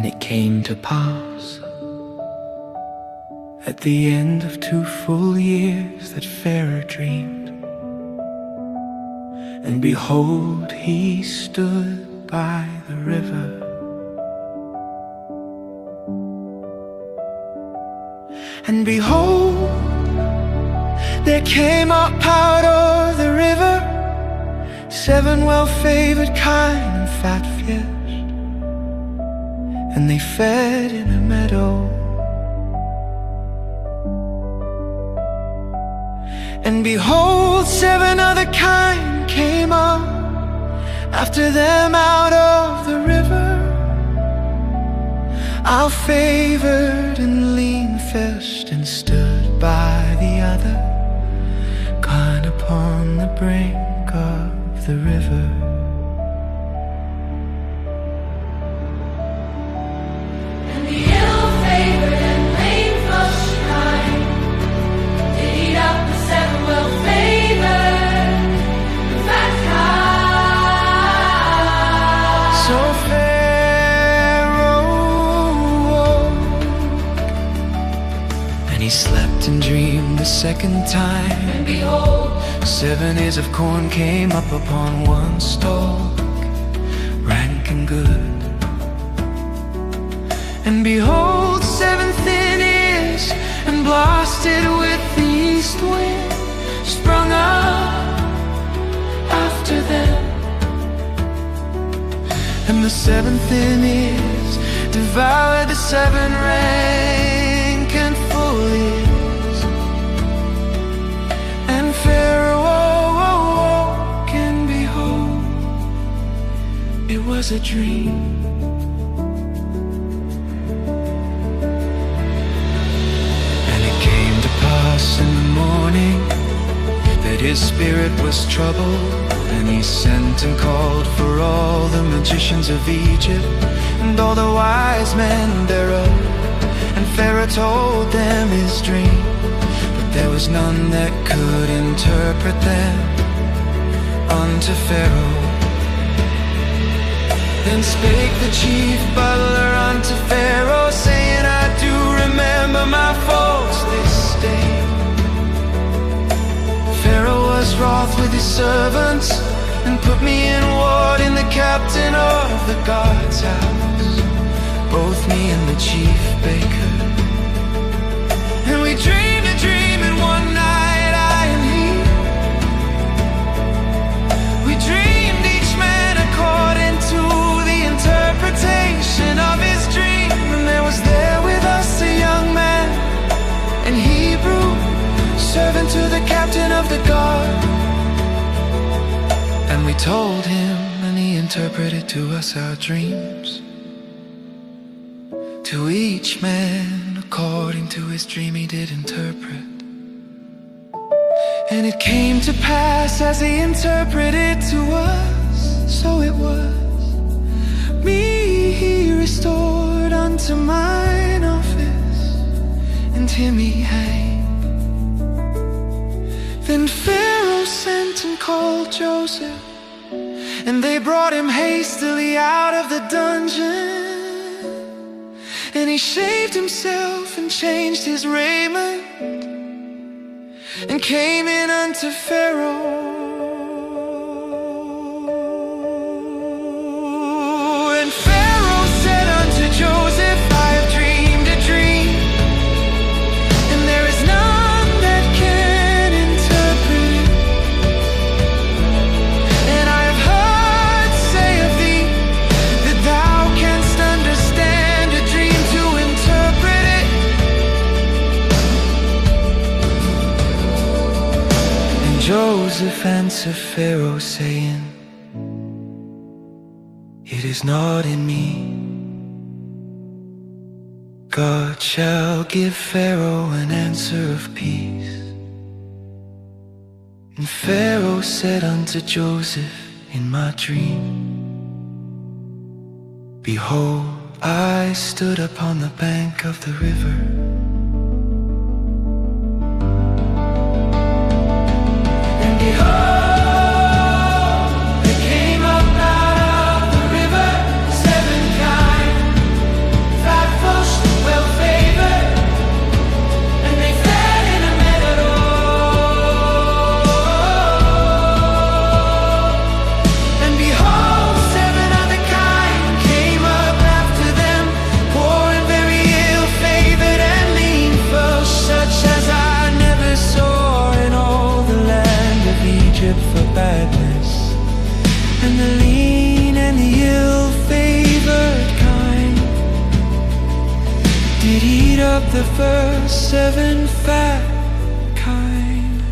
And it came to pass at the end of 2 full years that Pharaoh dreamed, and behold, he stood by the river. And behold, there came up out of the river 7 well-favored, kind and fat fish, and they fed in a meadow. And behold, 7 other kind came up after them out of the river, ill-favored and lean-fished, and stood by the other kind upon the brink of the river. And the ill-favored and lean-fished kind did eat up the 7 well-favored and fat kind. So Pharaoh woke, and he slept and dreamed the second time. And behold, 7 ears of corn came up upon one stalk, rank and good. And behold, 7 thin ears, and blasted with the east wind, sprung up after them. And the 7 thin ears devoured the 7 rank and full ears. And Pharaoh awoke, and behold, it was a dream. And it came to pass in the morning that his spirit was troubled, and he sent and called for all the magicians of Egypt and all the wise men thereof. And Pharaoh told them his dream, but there was none that could interpret them unto Pharaoh. Then spake the chief butler unto Pharaoh, saying, I do remember my faults this day. Pharaoh was wroth with his servants, and put me in ward in the captain of the guard's house, both me and the chief baker. And we dreamed a dream in one night, I and he. We dreamed each man according to the interpretation of his dream. And there was there with us a young man, an Hebrew, servant to the captain of the guard. And we told him, and he interpreted to us our dreams. To each man according to his dream he did interpret. And it came to pass as he interpreted to us, so it was. Me he restored unto mine office, and him he hanged. Then Pharaoh sent and called Joseph, and they brought him hastily out of the dungeon. And he shaved himself and changed his raiment, and came in unto Pharaoh. And Pharaoh said unto Joseph, I have dreamed a dream, and there is none that can interpret it. And I have heard say of thee that thou canst understand a dream to interpret it. And Joseph answered Pharaoh, saying, it is not in me. God shall give Pharaoh an answer of peace. And Pharaoh said unto Joseph in my dream, behold, I stood upon the bank of the river, and behold, there came up out of the river 7 kind up the first 7 fat kine.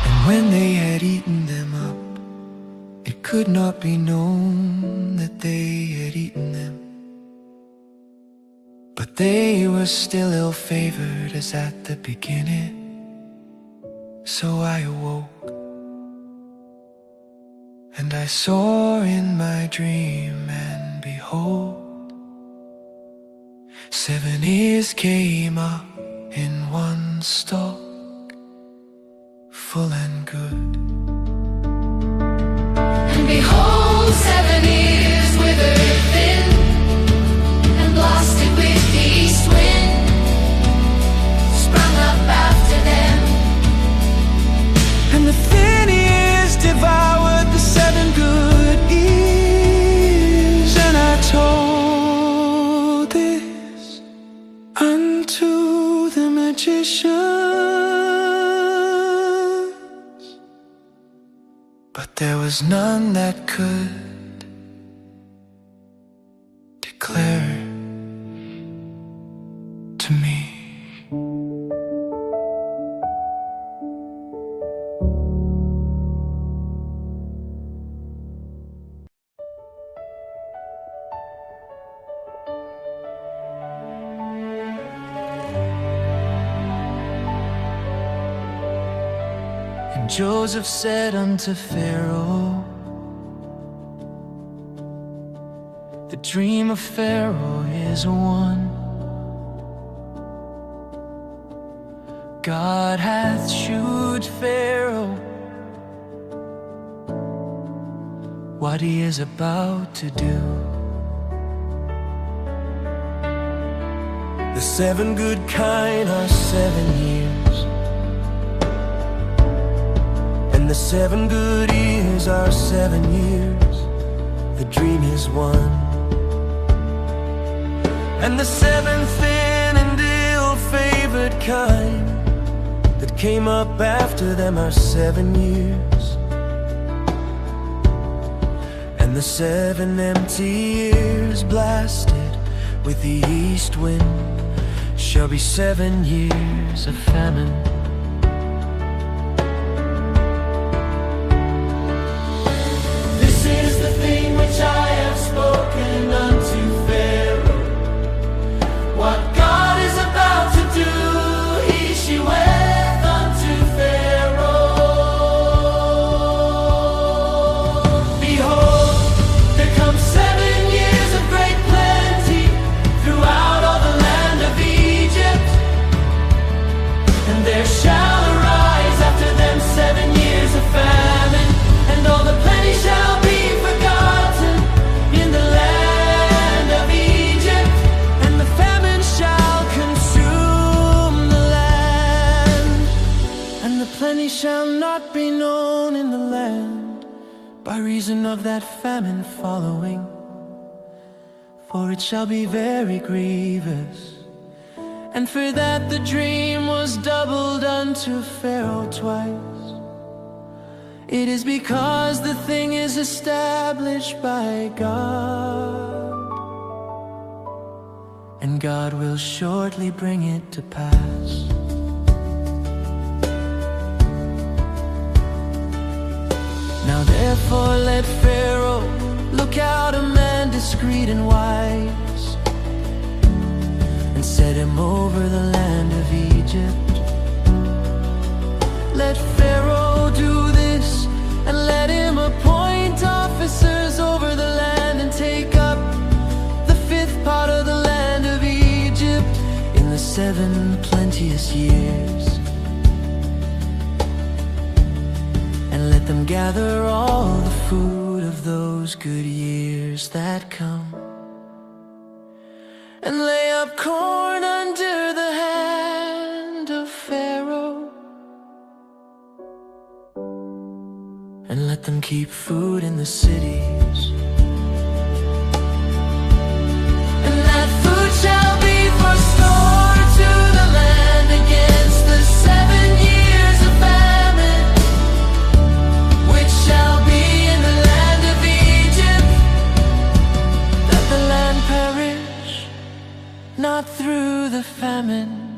And when they had eaten them up, it could not be known that they had eaten them. But they were still ill-favored as at the beginning. So I awoke, and I saw in my dream, and behold, 7 ears came up in one stalk, full and good. And behold, 7 ears withered thin, and blasted with the east wind, sprung up after them. And the thin ears devoured the 7 good ears. And I told this unto the magicians, but there was none that could declare to me. And Joseph said unto Pharaoh, the dream of Pharaoh is one. God hath shewed Pharaoh what he is about to do. The 7 good kine are 7 years, and the 7 good ears are 7 years. The dream is one. And the 7 thin and ill-favored kine that came up after them are 7 years. And the 7 empty years blasted with the east wind shall be 7 years of famine. This is the thing which I have spoken unto Pharaoh. What God is about to do, he sheweth unto Pharaoh. Behold, there come 7 years of great plenty throughout all the land of Egypt, and there shall arise after them 7 years of famine, and all the plenty shall be forgotten in the land of Egypt, and the famine shall consume the land, and the plenty shall not be known in the land by reason of that famine following, for it shall be very grievous. And for that the dream was doubled unto Pharaoh twice. It is because the thing is established by God, and God will shortly bring it to pass. Now therefore let Pharaoh look out a man discreet and wise, and set him over the land of Egypt. Let Pharaoh do this, and let him appoint officers over the land, and take up the 5th part of the land of Egypt in the 7 plenteous years. And let them gather all the food of those good years that come, and lay up corn under the hand of Pharaoh, and let them keep food in the cities. And that food shall be for store to the land against the 7 years of famine, which shall be in the land of Egypt, that the land not through the famine.